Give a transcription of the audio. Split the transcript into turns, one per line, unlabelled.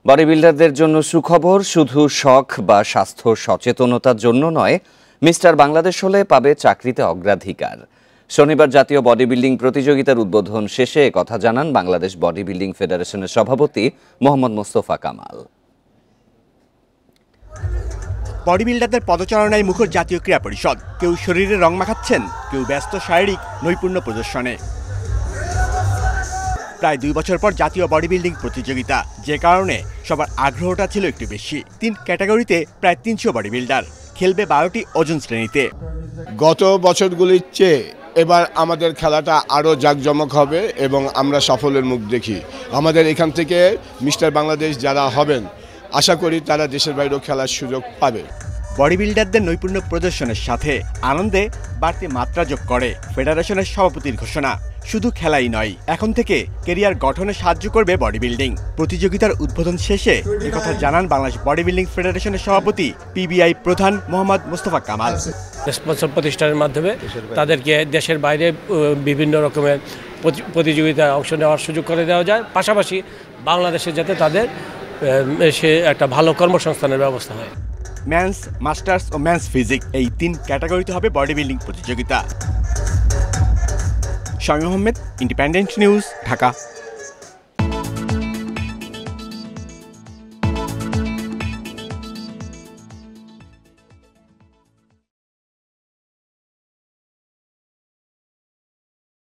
Body বিল্ডারদের জন্য সুখবর, শুধু শখ বা স্বাস্থ্য সচেতনতার জন্য নয়, মিস্টার বাংলাদেশ হলে পাবে চাকরিতে অগ্রাধিকার। শনিবার জাতীয় বডি বিল্ডিং প্রতিযোগিতার উদ্বোধন শেষে কথা জানান বাংলাদেশ বডি বিল্ডিং ফেডারেশনের সভাপতি মোহাম্মদ মোস্তফা কামাল।
বডি বিল্ডারদের পদচারণায় মুখর জাতীয় ক্রীড়া পরিষদ। কেউ শরীরে রং মাখাচ্ছেন, কেউ ব্যস্ত শারীরিক নৈপুণ্য প্রদর্শনে। প্রায় 2 বছর পর জাতীয় বডি বিল্ডিং প্রতিযোগিতা, যে কারণে সবার আগ্রহটা ছিল একটু বেশি। 3 ক্যাটাগরিতে প্রায় 300 বডি বিল্ডার খেলবে 12টি ওজন শ্রেণীতে।
গত বছরগুলির চেয়ে এবার আমাদের খেলাটা আরও জাঁকজমক হবে এবং আমরা সাফল্যের মুখ দেখি। আমাদের এখান থেকে মিস্টার বাংলাদেশ যারা হবেন, আশা করি তারা দেশের বাইরেও খেলার সুযোগ পাবে।
বডি বিল্ডারদের নৈপুণ্য প্রদর্শনের সাথে আনন্দে বাড়তি মাত্রা যোগ করে ফেডারেশনের সভাপতির ঘোষণা। শুধু খেলাই নয়, এখন থেকে কেরিয়ার গঠনে সাহায্য করবে বডি বিল্ডিং। প্রতিযোগিতার উদ্বোধন শেষে একথা জানান বাংলাদেশ বডি বিল্ডিং ফেডারেশনের সভাপতি পিবিআই প্রধান মোহাম্মদ মোস্তফা কামাল।
স্পন্সর প্রতিষ্ঠানের মাধ্যমে তাদেরকে দেশের বাইরে বিভিন্ন রকমের প্রতিযোগিতায় অংশ নেওয়ার সুযোগ করে দেওয়া যায়, পাশাপাশি বাংলাদেশে যাতে তাদের সে একটা ভালো কর্মসংস্থানের ব্যবস্থা হয়।
ম্যানস, মাস্টার্স ও ম্যানস ফিজিক, এই 3 ক্যাটাগরিতে হবে বডি বিল্ডিং প্রতিযোগিতা। Shamim Ahmed, independent news, Dhaka.